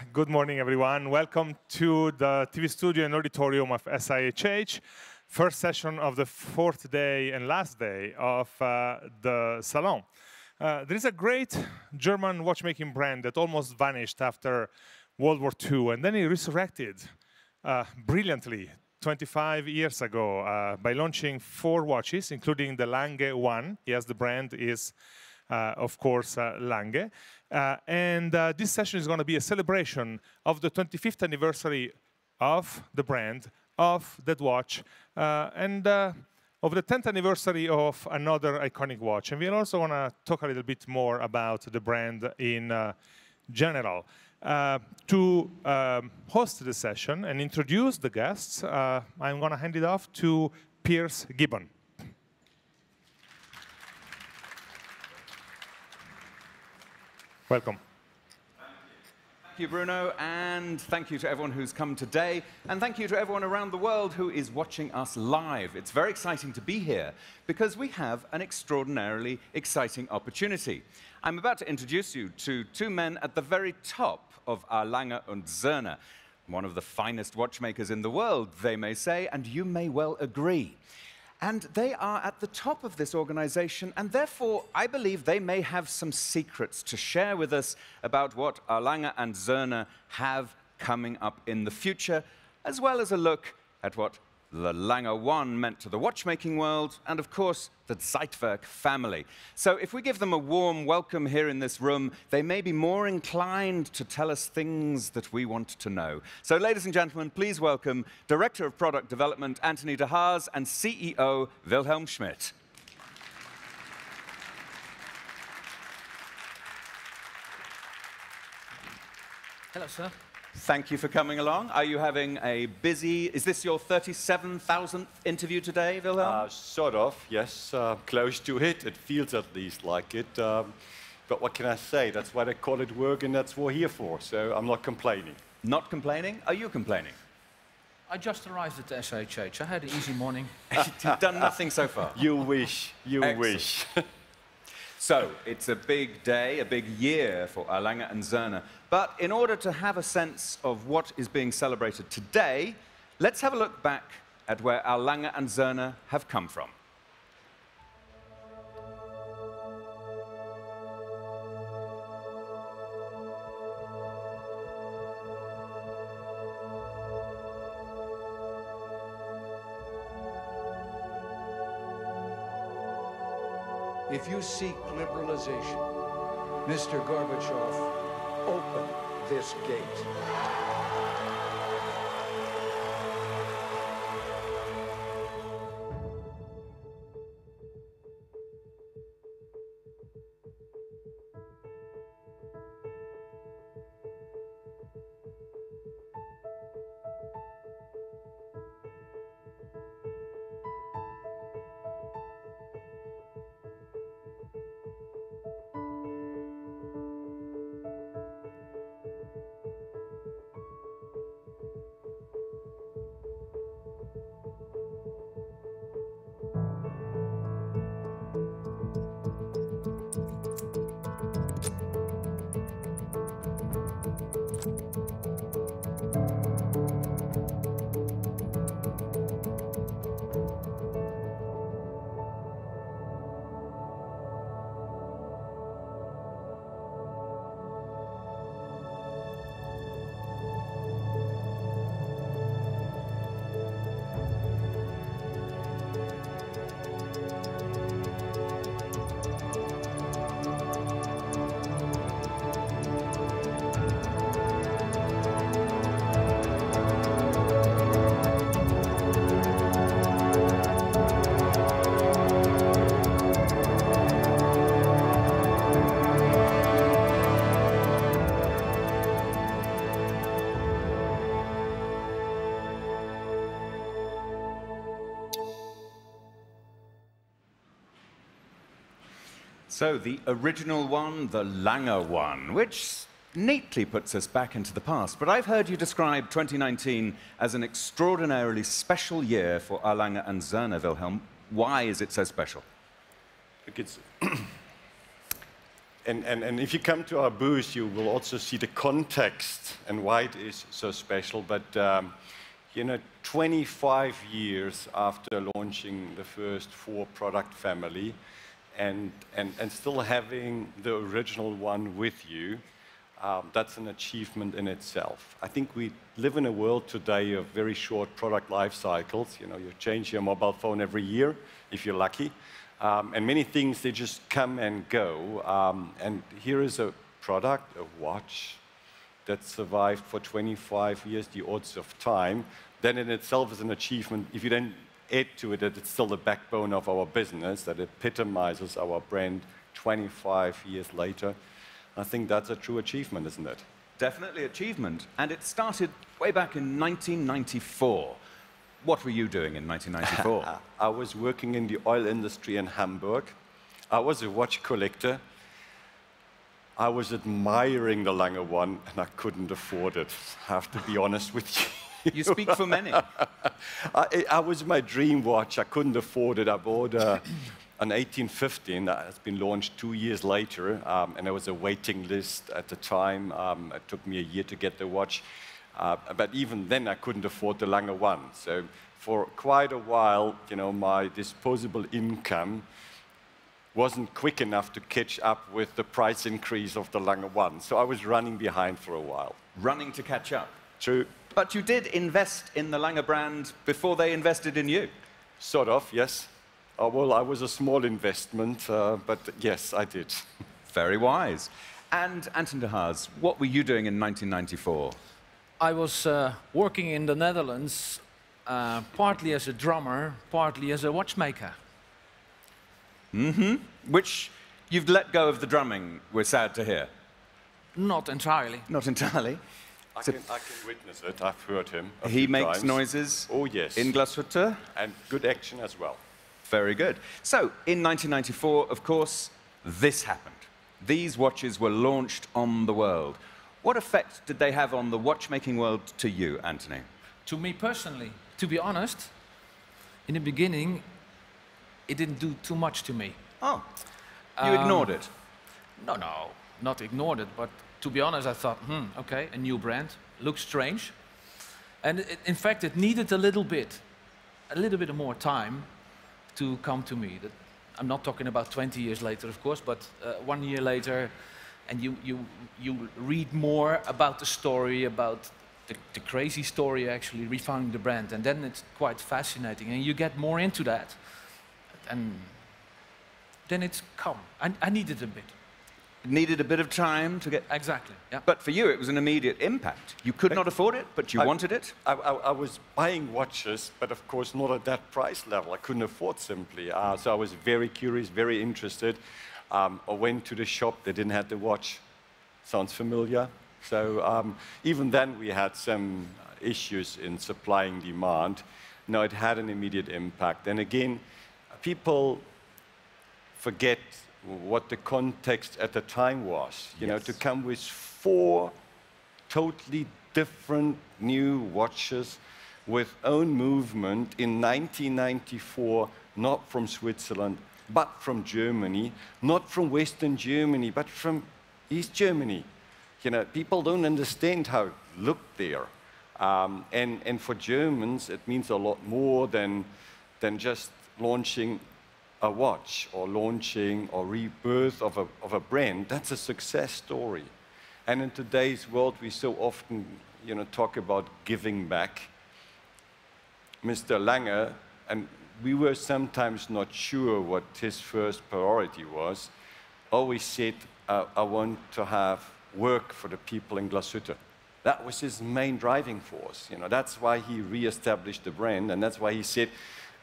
Good morning, everyone. Welcome to the TV studio and auditorium of SIHH. First session of the fourth day and last day of the Salon. There is a great German watchmaking brand that almost vanished after World War II, and then it resurrected brilliantly 25 years ago by launching 4 watches, including the Lange one. Yes, the brand is, of course, Lange. This session is going to be a celebration of the 25th anniversary of the brand, of that watch, and of the 10th anniversary of another iconic watch. And we also want to talk a little bit more about the brand in general. To host the session and introduce the guests, I'm going to hand it off to Piers Gibbon. Welcome. Thank you, Bruno, and thank you to everyone who's come today, and thank you to everyone around the world who is watching us live. It's very exciting to be here because we have an extraordinarily exciting opportunity. I'm about to introduce you to 2 men at the very top of ALange&Söhne, one of the finest watchmakers in the world, they may say, and you may well agree. And they are at the top of this organization, and therefore, I believe they may have some secrets to share with us about what ALange&Söhne have coming up in the future, as well as a look at what the Lange one meant to the watchmaking world, and of course, the ZEITWERK family. So if we give them a warm welcome here in this room, they may be more inclined to tell us things that we want to know. So ladies and gentlemen, please welcome Director of Product Development, Anthonie de Haas, and CEO Wilhelm Schmid. Hello, sir. Thank you for coming along. Are you having a busy, is this your 37,000th interview today, Wilhelm? Sort of, yes. Close to it. It feels at least like it. But what can I say? That's why they call it work, and that's what we're here for. So I'm not complaining. Not complaining? Are you complaining? I just arrived at the SIHH. I had an easy morning. You've done nothing so far. You wish. You wish. So, it's a big day, a big year for ALange&Söhne. But in order to have a sense of what is being celebrated today, let's have a look back at where ALange&Söhne have come from. If you seek liberalization, Mr. Gorbachev, open this gate. So the original one, the Lange one, which neatly puts us back into the past. But I've heard you describe 2019 as an extraordinarily special year for ALange&Söhne, Wilhelm. Why is it so special? It's And if you come to our booth, you will also see the context and why it is so special. But you know, 25 years after launching the first 4 product family, and still having the original one with you, that's an achievement in itself. I think we live in a world today of very short product life cycles. You know, you change your mobile phone every year, if you're lucky. And many things, they just come and go. And here is a product, a watch, that survived for 25 years, the odds of time. Then in itself is an achievement. If you then add to it that it's still the backbone of our business, that epitomizes our brand 25 years later, I think that's a true achievement, isn't it? Definitely achievement. And it started way back in 1994. What were you doing in 1994? I was working in the oil industry in Hamburg. I was a watch collector. I was admiring the Lange one, and I couldn't afford it. I have to be honest with you. You speak for many. I was my dream watch. I couldn't afford it. I bought an 1815 that has been launched 2 years later, and there was a waiting list at the time. It took me a year to get the watch. But even then, I couldn't afford the Lange one. So for quite a while, you know, my disposable income wasn't quick enough to catch up with the price increase of the Lange one. So I was running behind for a while. Running to catch up. True. But you did invest in the Lange brand before they invested in you. Sort of, yes. Well, I was a small investment, but yes, I did. Very wise. And Anthonie Haas, what were you doing in 1994? I was working in the Netherlands, partly as a drummer, partly as a watchmaker. Mm-hmm. Which you've let go of the drumming, we're sad to hear. Not entirely. Not entirely. I can witness it. I've heard him a He few makes times. noises. Oh, yes. In Glashütte. And good action as well. Very good. So, in 1994, of course, this happened. These watches were launched on the world. What effect did they have on the watchmaking world to you, Anthonie? To me personally, to be honest, in the beginning, it didn't do too much to me. Oh, you ignored it? No, not ignored it, but to be honest, I thought, okay, a new brand, looks strange. And in fact, it needed a little bit more time to come to me. I'm not talking about 20 years later, of course, but 1 year later, and you read more about the story, about the crazy story actually refounding the brand, and then it's quite fascinating, and you get more into that, and then it's come. I needed a bit. It needed a bit of time to get... Exactly, yeah. But for you, it was an immediate impact. You could not afford it, but you wanted it? I was buying watches, but of course not at that price level. I couldn't afford simply. So I was very curious, very interested. I went to the shop, they didn't have the watch. Sounds familiar? So even then we had some issues in supplying demand. No, it had an immediate impact. And again, people forget what the context at the time was. You know, to come with 4 totally different new watches with own movement in 1994, not from Switzerland, but from Germany, not from Western Germany, but from East Germany. You know, people don't understand how it looked there. And for Germans, it means a lot more than just launching a watch or launching or rebirth of a brand. That's a success story. And in today's world, we so often, you know, talk about giving back. Mr. Lange, and we were sometimes not sure what his first priority was, always said, I want to have work for the people in Glashütte. That was his main driving force. You know, that's why he re-established the brand, and that's why he said,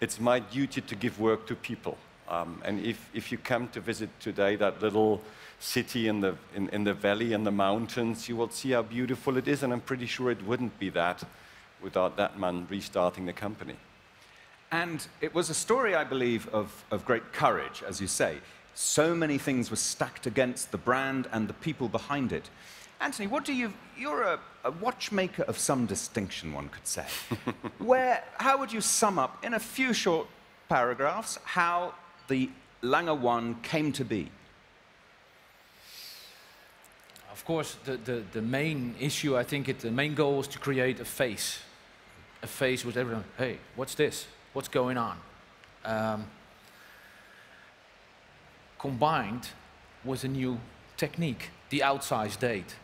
it's my duty to give work to people. And if you come to visit today that little city in the valley and the mountains, you will see how beautiful it is, and I'm pretty sure it wouldn't be that without that man restarting the company. And it was a story, I believe, of great courage, as you say. So many things were stacked against the brand and the people behind it. Anthonie, what do you're a watchmaker of some distinction, one could say. How would you sum up, in a few short paragraphs, how the Lange 1 came to be? of course, the main issue, I think the main goal was to create a face. A face with everyone, hey, what's this? What's going on? Combined with a new technique, the outsized date,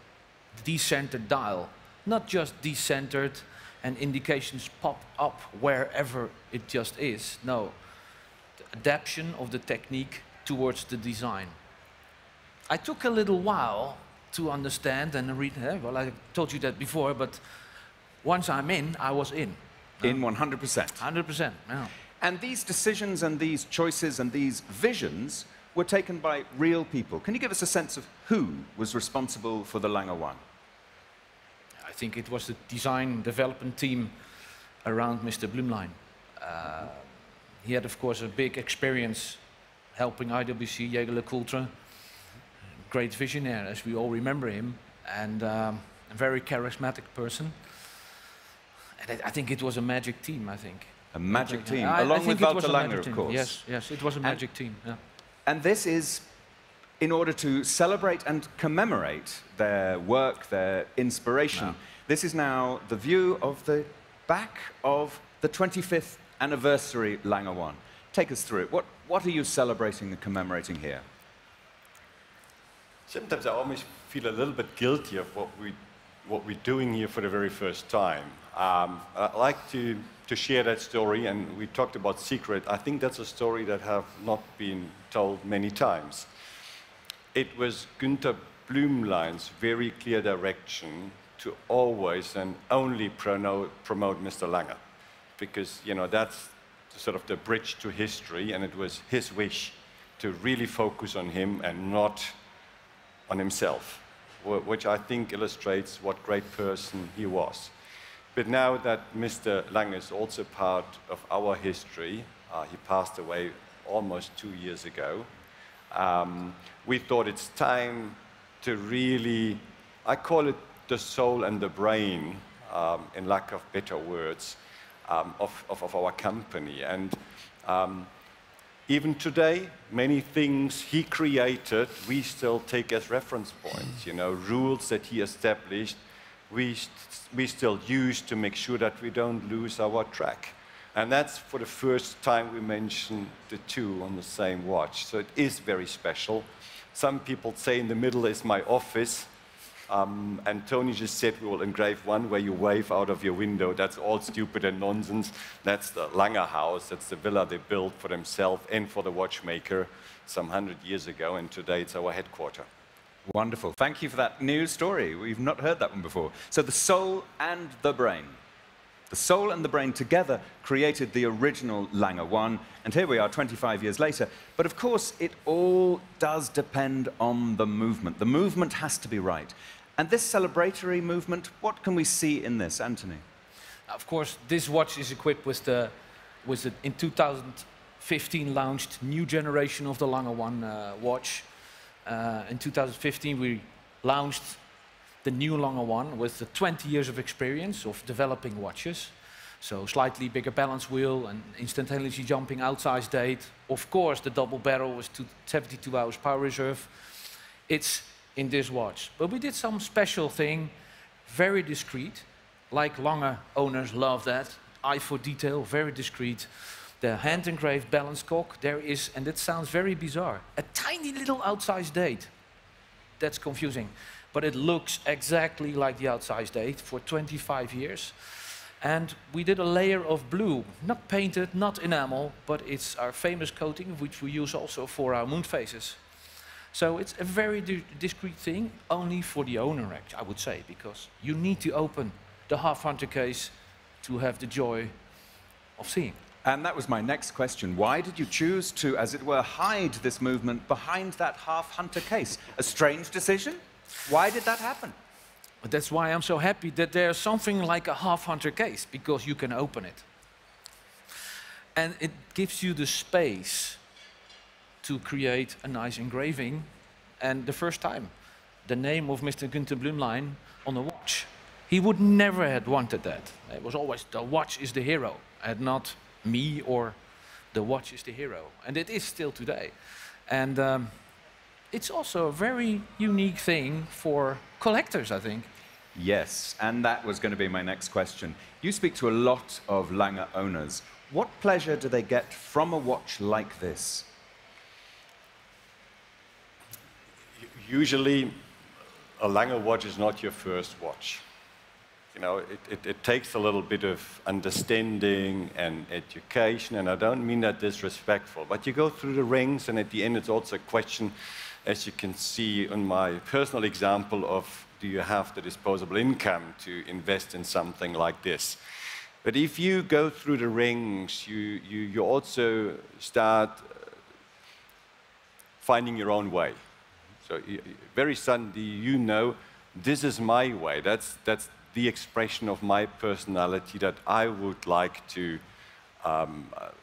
decentered dial. Not just decentered and indications pop up wherever it just is. No, the adaptation of the technique towards the design. I took a little while to understand and read, well, I told you that before, but once I'm in, I was in. In 100%. 100%, yeah. And these decisions and these choices and these visions were taken by real people. Can you give us a sense of who was responsible for the Lange 1? I think it was the design development team around Mr. Blumlein. He had, of course, a big experience helping IWC, Jägerle-Coultre. Great visionary, as we all remember him, and a very charismatic person. And I think it was a magic team, I think. A magic team, along with Walter Lange, of course. Yes, yes, it was a magic team, yeah. And this is in order to celebrate and commemorate their work, their inspiration. No. This is now the view of the back of the 25th anniversary Lange 1. Take us through it. What are you celebrating and commemorating here? Sometimes I almost feel a little bit guilty of what we're doing here for the very first time. I'd like to share that story, and we talked about secret. I think that's a story that have not been told many times. It was Günther Blümlein's very clear direction to always and only promote Mr. Lange, because that's sort of the bridge to history, and it was his wish to really focus on him and not on himself, which I think illustrates what great person he was. But now that Mr. Lange is also part of our history, he passed away almost 2 years ago, we thought it's time to really, I call it the soul and the brain, in lack of better words, of our company. And even today, many things he created, we still take as reference points. Rules that he established, we still use to make sure that we don't lose our track. And that's for the first time we mention the two on the same watch. So it is very special. Some people say in the middle is my office. Anthonie just said we will engrave one where you wave out of your window. That's all stupid and nonsense. That's the Lange house. That's the villa they built for themselves and for the watchmaker some 100 years ago. And today it's our headquarters. Wonderful. Thank you for that new story. We've not heard that one before. So the soul and the brain. The soul and the brain together created the original Lange 1, and here we are 25 years later. But of course, it all does depend on the movement. The movement has to be right. And this celebratory movement, what can we see in this, Anthonie? Of course, this watch is equipped with the in 2015 launched new generation of the Lange 1 watch. In 2015, we launched the new Lange 1 with the 20 years of experience of developing watches. So slightly bigger balance wheel and instantaneously jumping outsized date. Of course, the double barrel with 72 hours power reserve. It's in this watch. But we did some special thing, very discreet, like Lange owners love that. Eye for detail, very discreet. The hand-engraved balance cock, there is, and it sounds very bizarre, a tiny little outsized date. That's confusing. But it looks exactly like the outsized date for 25 years. And we did a layer of blue, not painted, not enamel, but it's our famous coating, which we use also for our moon phases. So it's a very discreet thing, only for the owner, I would say, because you need to open the half-hunter case to have the joy of seeing. And that was my next question. Why did you choose to, as it were, hide this movement behind that half-hunter case? A strange decision? Why did that happen? But that's why I'm so happy that there's something like a half-hunter case, because you can open it. And it gives you the space to create a nice engraving. And the first time, the name of Mr. Günther Blumlein on the watch. He would never have wanted that. It was always, the watch is the hero, and not me or the watch is the hero. And it is still today. And it's also a very unique thing for collectors, I think. Yes, and that was going to be my next question. You speak to a lot of Lange owners. What pleasure do they get from a watch like this? Usually, a Lange watch is not your first watch. You know, it takes a little bit of understanding and education, and I don't mean that disrespectful, but you go through the rings, and at the end it's also a question, as you can see in my personal example of, do you have the disposable income to invest in something like this? But if you go through the rings, you also start finding your own way. So very suddenly you know, this is my way. That's the expression of my personality that I would like to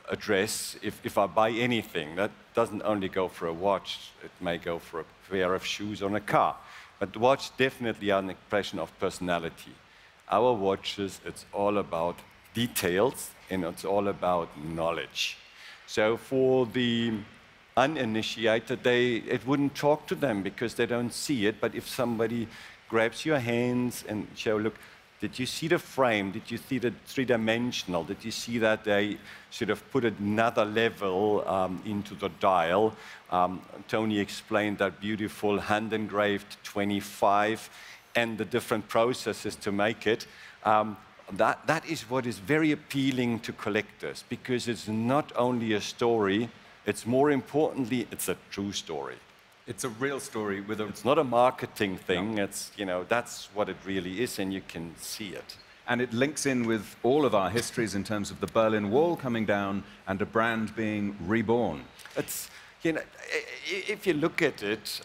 address if I buy anything. That doesn't only go for a watch, it may go for a pair of shoes or a car. But the watch definitely are an expression of personality. Our watches, it's all about details and it's all about knowledge. So for the uninitiated, it wouldn't talk to them because they don't see it. But if somebody grabs your hands and show, look, did you see the frame? Did you see the three-dimensional? Did you see that they sort of put another level into the dial? Tony explained that beautiful hand-engraved 25 and the different processes to make it. That is what is very appealing to collectors, because it's not only a story, it's more importantly, it's a true story. It's a real story with a... It's not a marketing thing, it's, you know, that's what it really is, and you can see it. And it links in with all of our histories in terms of the Berlin Wall coming down and a brand being reborn. It's, you know, if you look at it,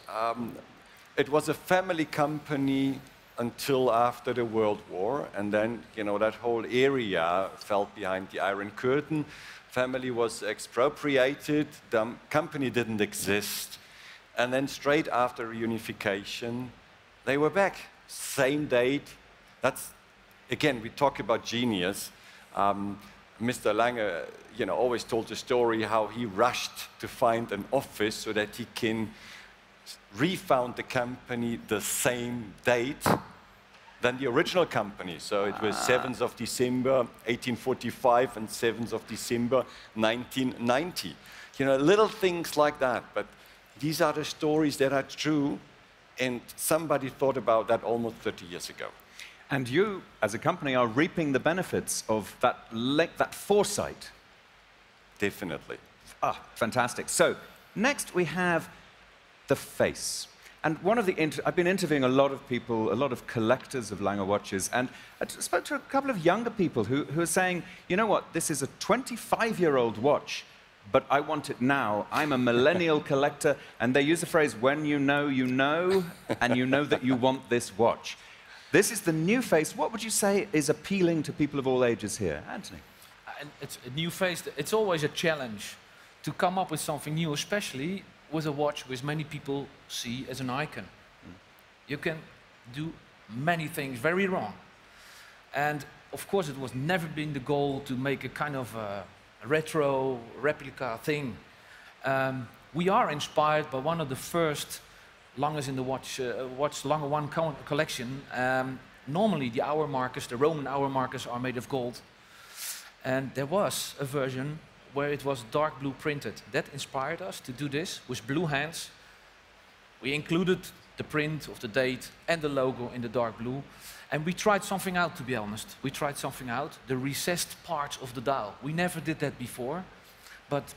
it was a family company until after the World War, and then, you know, that whole area fell behind the Iron Curtain. Family was expropriated, the company didn't exist, and then straight after reunification, they were back. Same date. That's, again, we talk about genius. Mr. Lange, you know, always told the story how he rushed to find an office so that he can refound the company the same date than the original company. So it was 7th of December, 1845, and 7th of December, 1990. You know, little things like that, but these are the stories that are true, and somebody thought about that almost 30 years ago. And you, as a company, are reaping the benefits of that foresight. Definitely. Ah, fantastic. So, next we have the face. And one of the I've been interviewing a lot of people, a lot of collectors of Lange watches, and I spoke to a couple of younger people who are saying, you know what, this is a 25-year-old watch, but I want it now. I'm a millennial collector, and they use the phrase, when you know, and you know that you want this watch. This is the new face. What would you say is appealing to people of all ages here? Anthony? It's a new face. It's always a challenge to come up with something new, especially with a watch which many people see as an icon. You can do many things very wrong. And of course, it was never been the goal to make a kind of retro replica thing. We are inspired by one of the first Langes in the watch Lange 1 collection. Normally the hour markers, the Roman hour markers, are made of gold. And there was a version where it was dark blue printed. That inspired us to do this with blue hands. We included the print of the date and the logo in the dark blue. And we tried something out, to be honest. We tried something out, the recessed parts of the dial. We never did that before, but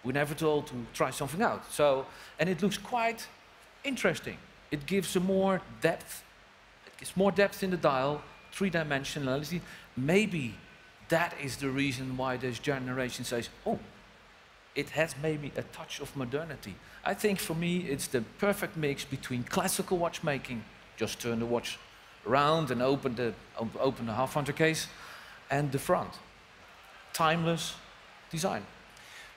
we never told to try something out. So, and it looks quite interesting. It gives more depth. It gives more depth in the dial, three-dimensionality. Maybe that is the reason why this generation says, oh, it has maybe a touch of modernity. I think for me, it's the perfect mix between classical watchmaking, just turn the watch around and open the half-hunter case, and the front. Timeless design.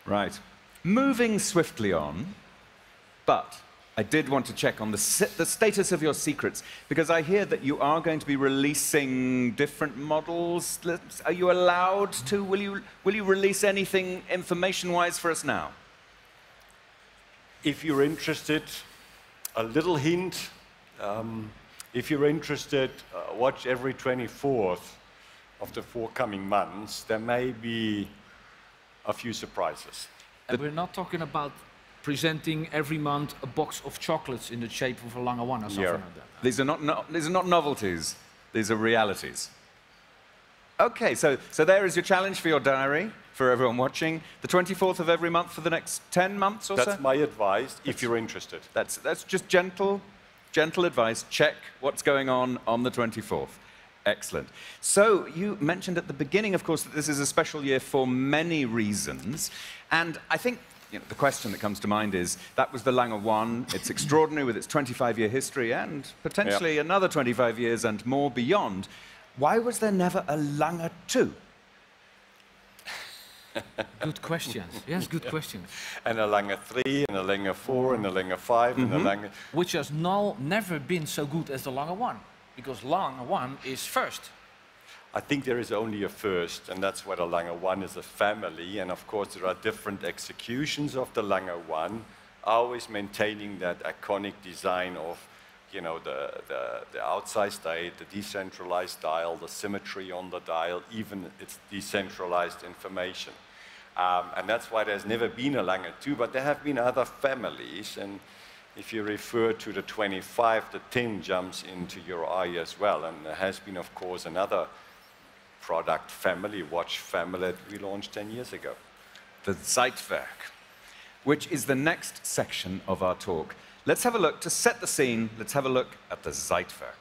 Right. Moving swiftly on, but I did want to check on the status of your secrets, because I hear that you are going to be releasing different models. Are you allowed to? Will you release anything information-wise for us now? if you're interested, a little hint, if you're interested, watch every 24th of the forthcoming months. There may be a few surprises. And we're not talking about presenting every month a box of chocolates in the shape of a Lange one or something like that. These are not novelties. These are realities. Okay, so there is your challenge for your diary, for everyone watching. The 24th of every month for the next 10 months or so? That's my advice, if you're interested. That's just gentle advice. Check what's going on the 24th. Excellent. So you mentioned at the beginning, of course, that this is a special year for many reasons. And I think the question that comes to mind is, that was the Lange 1. It's extraordinary with its 25-year history and potentially another 25 years and more beyond. Why was there never a Lange 2? Good questions. Yes, good questions. And a Lange 3, and a Lange 4, and a Lange 5, and a Lange... Which has never been so good as the Lange 1, because Lange 1 is first. I think there is only a first, and that's why the Lange 1 is a family. And of course, there are different executions of the Lange 1, always maintaining that iconic design of, the outsized dial, the decentralized dial, the symmetry on the dial, even its decentralized information. And that's why there's never been a Lange 2, but there have been other families. And if you refer to the 25, the 10 jumps into your eye as well. And there has been, of course, another product family, watch family that we launched 10 years ago. The ZEITWERK, which is the next section of our talk. Let's have a look, to set the scene, let's have a look at the ZEITWERK.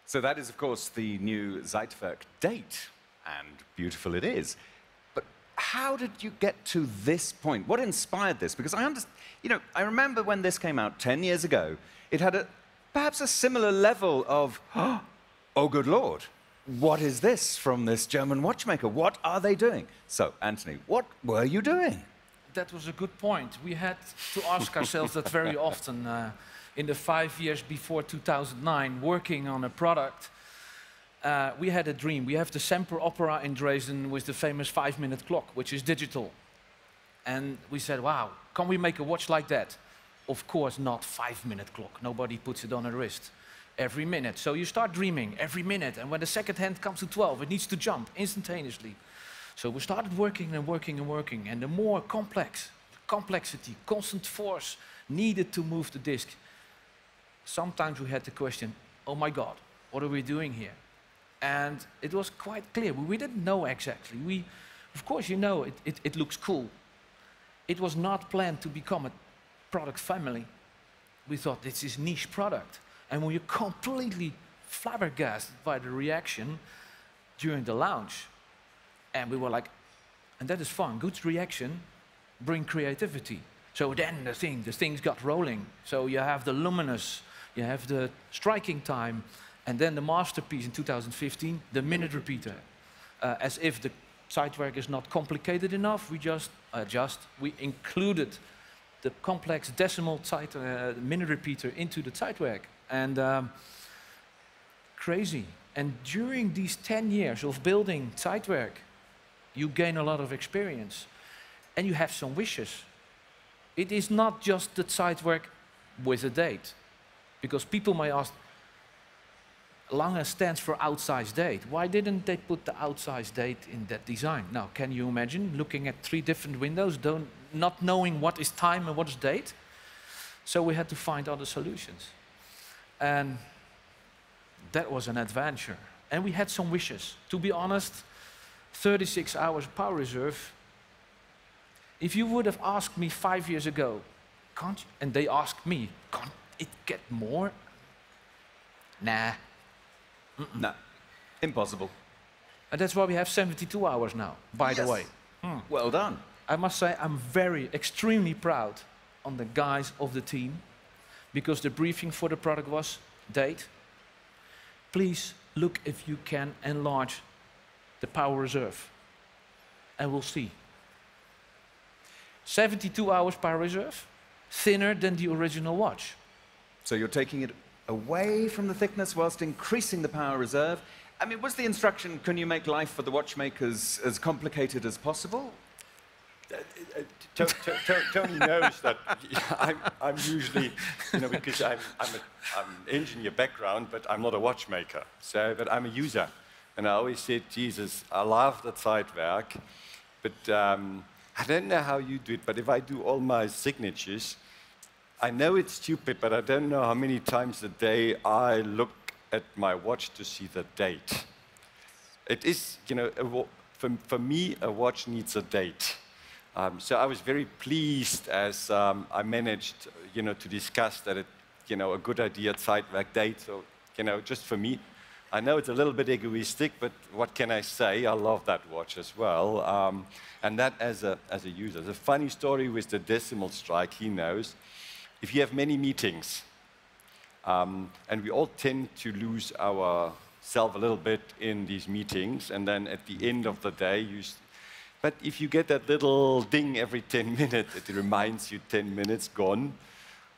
So that is, of course, the new ZEITWERK date, and beautiful it is. But how did you get to this point? What inspired this? Because I remember when this came out 10 years ago, it had perhaps a similar level of, oh, good Lord, what is this from this German watchmaker? What are they doing? So, Anthonie, what were you doing? That was a good point. We had to ask ourselves that very often. In the 5 years before 2009, working on a product, we had a dream. We have the Semper Opera in Dresden with the famous 5-minute clock, which is digital. And we said, wow, can we make a watch like that? Of course not 5-minute clock. Nobody puts it on a wrist every minute. So you start dreaming every minute. And when the second hand comes to 12, it needs to jump instantaneously. So we started working and working and working. And the more complexity, constant force needed to move the disc. Sometimes we had the question, oh my God, what are we doing here? And it was quite clear. We didn't know exactly. Of course, it looks cool. It was not planned to become a product family. We thought this is niche product. And we were completely flabbergasted by the reaction during the launch. And we were like, And that is fun. Good reaction bring creativity. So then the things got rolling. So you have the luminous, you have the striking time, and then the masterpiece in 2015, the minute repeater. As if the ZEITWERK is not complicated enough, we included the complex decimal minute repeater into the ZEITWERK. And crazy. And during these 10 years of building ZEITWERK, you gain a lot of experience. And you have some wishes. It is not just the ZEITWERK with a date. Because people may ask, Lange stands for outsized date. Why didn't they put the outsized date in that design? Now, can you imagine looking at 3 different windows, not knowing what is time and what is date? So we had to find other solutions. And that was an adventure. And we had some wishes. To be honest, 36 hours power reserve. If you would have asked me 5 years ago, can't you? And they asked me, can't it get more? Nah. No, impossible. And that's why we have 72 hours now, by the way. Well done. I must say, I'm extremely proud on the guys of the team, because the briefing for the product was, date, please look if you can enlarge the power reserve. And we'll see. 72 hours power reserve, thinner than the original watch. So you're taking it away from the thickness whilst increasing the power reserve. I mean, was the instruction, can you make life for the watchmakers as complicated as possible? Tony knows that I'm usually, because I'm an engineer background, but I'm not a watchmaker. So, but I'm a user. And I always said, Jesus, I love the ZEITWERK, but I don't know how you do it, but if I do all my signatures, I know it's stupid, but I don't know how many times a day I look at my watch to see the date. It is, for me, a watch needs a date. So I was very pleased as I managed, to discuss that a good idea, ZEITWERK date. So, just for me, I know it's a little bit egoistic, but what can I say? I love that watch as well. And that as a user. There's a funny story with the decimal strike, he knows. If you have many meetings, and we all tend to lose ourselves a little bit in these meetings, and then at the end of the day, but if you get that little ding every 10 minutes, it reminds you 10 minutes gone,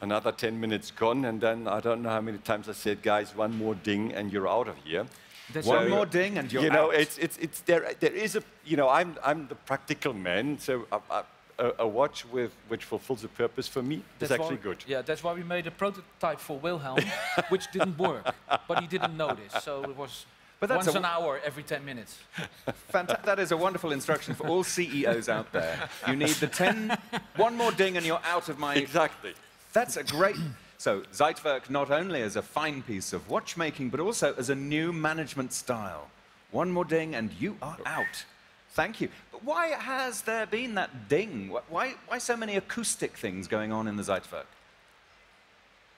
another 10 minutes gone, and then I don't know how many times I said, guys, one more ding and you're out of here. One more ding and you're out. There is a, I'm the practical man, so a watch which fulfills a purpose for me is actually good. Yeah, that's why we made a prototype for Wilhelm, which didn't work, but he didn't notice. So it was once an hour every 10 minutes. That is a wonderful instruction for all CEOs out there. You need the one more ding and you're out of my... Exactly. That's a great... So ZEITWERK not only as a fine piece of watchmaking, but also as a new management style. One more ding and you are out. Thank you. But why has there been that ding? Why so many acoustic things going on in the ZEITWERK?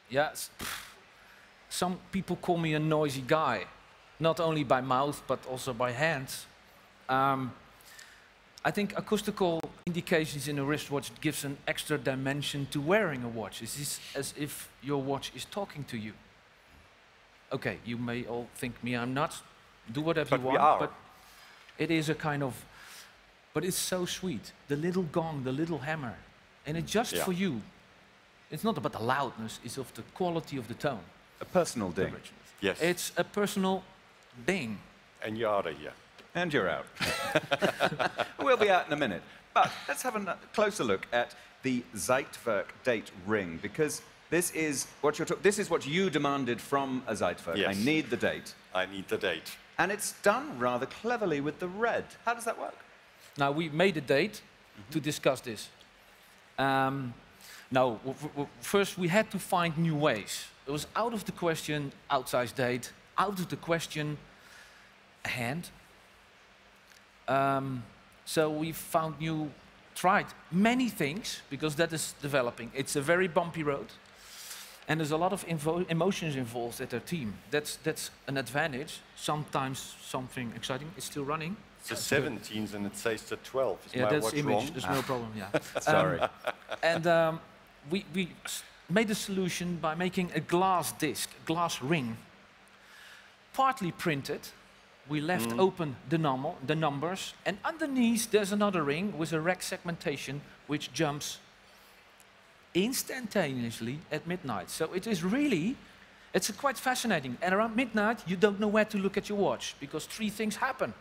Yes. Some people call me a noisy guy, not only by mouth, but also by hands. I think acoustical indications in a wristwatch gives an extra dimension to wearing a watch. It's as if your watch is talking to you. Okay, you may all think me I'm nuts. Do whatever you want, but it is a kind of, but it's so sweet. The little gong, the little hammer, and it's just for you. It's not about the loudness, it's of the quality of the tone. A personal ding. Yes. It's a personal ding. And you're out of here. And you're out. We'll be out in a minute. But let's have a closer look at the ZEITWERK date ring, because this is what you demanded from a ZEITWERK. Yes. I need the date. I need the date. And it's done rather cleverly with the red. How does that work? Now, we made a date to discuss this. Now, first we had to find new ways. It was out of the question outsized date, out of the question hand. So we tried many things, because that is developing. It's a very bumpy road, and there's a lot of emotions involved at our team. That's an advantage. Sometimes something exciting is still running. It's the 17th and it says the 12th. Is Yeah, my that's watch image. wrong? There's no problem. Yeah. Sorry. And we made a solution by making a glass disc, a glass ring, partly printed. We left open the numbers, and underneath there's another ring with a rack segmentation which jumps instantaneously at midnight. So it is really, it's quite fascinating. And around midnight, you don't know where to look at your watch because three things happen.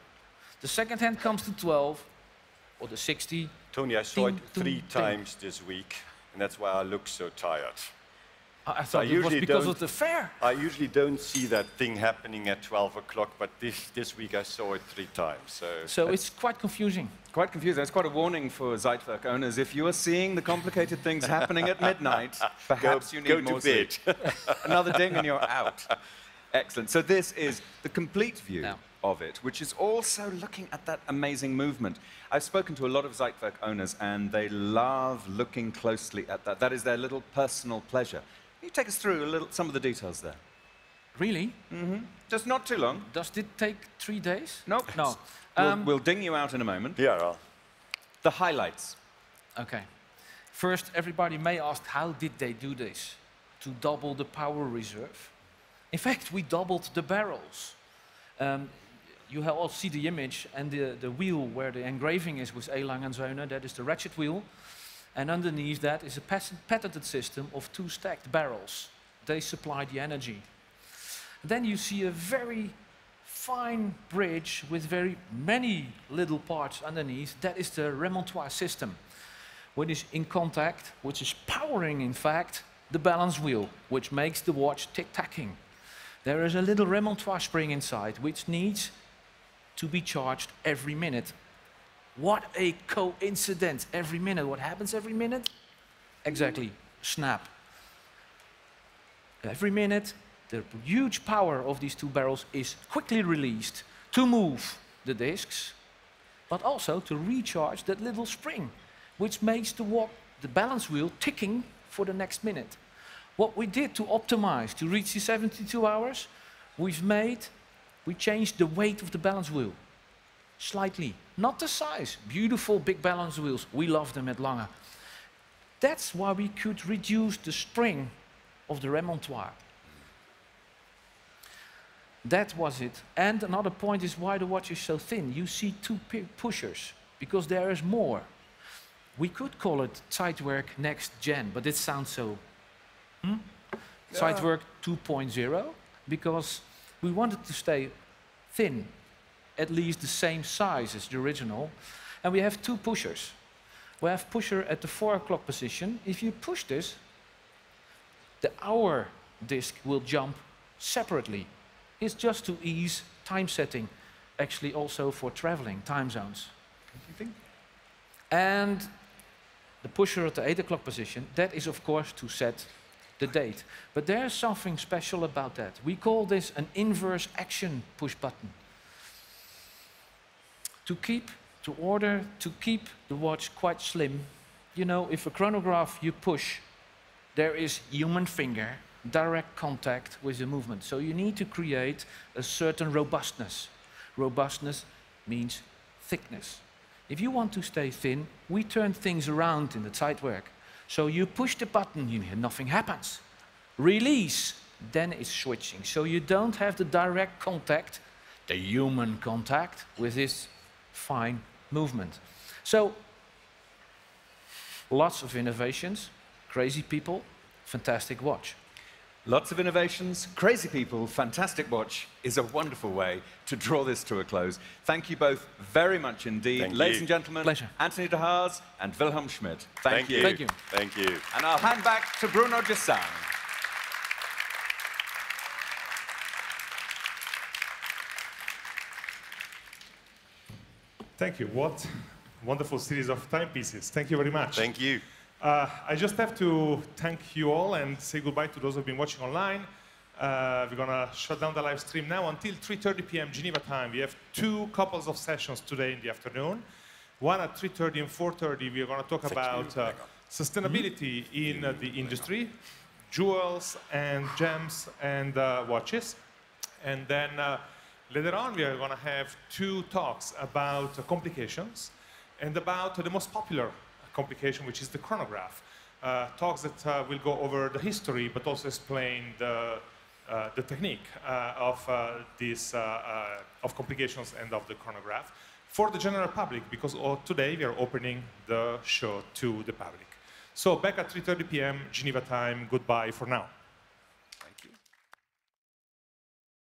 The second hand comes to 12, or the 60. Tony, I saw it Ding, 3 ding, times this week, and that's why I look so tired. I thought it was because of the fair. I usually don't see that thing happening at 12 o'clock, but this week I saw it 3 times. So it's quite confusing. Quite confusing. It's quite a warning for ZEITWERK owners. If you are seeing the complicated things happening at midnight, perhaps you need more sleep. Another ding and you're out. Excellent. So this is the complete view of it, which is also looking at that amazing movement. I've spoken to a lot of ZEITWERK owners, and they love looking closely at that. That is their little personal pleasure. Can you take us through some of the details there? Really? Mm-hmm. Just not too long. Does it take 3 days? Nope. No. We'll ding you out in a moment. Yeah. The highlights. Okay. First, everybody may ask, how did they do this? To double the power reserve? In fact, we doubled the barrels. You all see the image, and the wheel where the engraving is with ALange&Söhne, that is the ratchet wheel. And underneath that is a patented system of 2 stacked barrels. They supply the energy. Then you see a very fine bridge with very many little parts underneath. That is the remontoire system, which is in contact, which is powering, in fact, the balance wheel, which makes the watch tick-tacking. There is a little remontoire spring inside, which needs to be charged every minute. What a coincidence! Every minute. What happens every minute? Exactly. Snap. Every minute, the huge power of these 2 barrels is quickly released to move the discs, but also to recharge that little spring, which makes the balance wheel ticking for the next minute. What we did to optimize, to reach the 72 hours, we changed the weight of the balance wheel. Slightly. Not the size. Beautiful big balance wheels. We love them at Lange. That's why we could reduce the spring of the remontoire. That was it. And another point is why the watch is so thin. You see 2 pushers, because there is more. We could call it ZEITWERK Next Gen, but it sounds so... ZEITWERK 2.0, because we wanted to stay thin, at least the same size as the original. And we have 2 pushers. We have pusher at the 4 o'clock position. If you push this, the hour disc will jump separately. It's just to ease time setting, actually also for traveling, time zones. You think? And the pusher at the 8 o'clock position, that is of course to set the date. But there's something special about that. We call this an inverse action push button. To keep the watch quite slim. You know, if a chronograph you push, there is human finger, direct contact with the movement. So you need to create a certain robustness. Robustness means thickness. If you want to stay thin, we turn things around in the ZEITWERK. So you push the button, nothing happens. Release, then it's switching. So you don't have the direct contact, the human contact, with this fine movement. So, lots of innovations, crazy people, fantastic watch. Lots of innovations, crazy people, fantastic watch is a wonderful way to draw this to a close. Thank you both very much indeed. Ladies and gentlemen, pleasure. Anthonie de Haas and Wilhelm Schmid. Thank you. Thank you. Thank you. And I'll hand back to Bruno Gissan. Thank you. What wonderful series of timepieces. Thank you very much. Thank you. I just have to thank you all and say goodbye to those who have been watching online. We're going to shut down the live stream now until 3:30 p.m. Geneva time. We have 2 couples of sessions today in the afternoon. One at 3:30 and 4:30. We are going to talk about sustainability in the industry, jewels and gems and watches. And then Later on, we are going to have 2 talks about complications and about the most popular complication, which is the chronograph. Talks that will go over the history, but also explain the technique of complications and of the chronograph for the general public, because today we are opening the show to the public. So back at 3:30 p.m. Geneva time. Goodbye for now.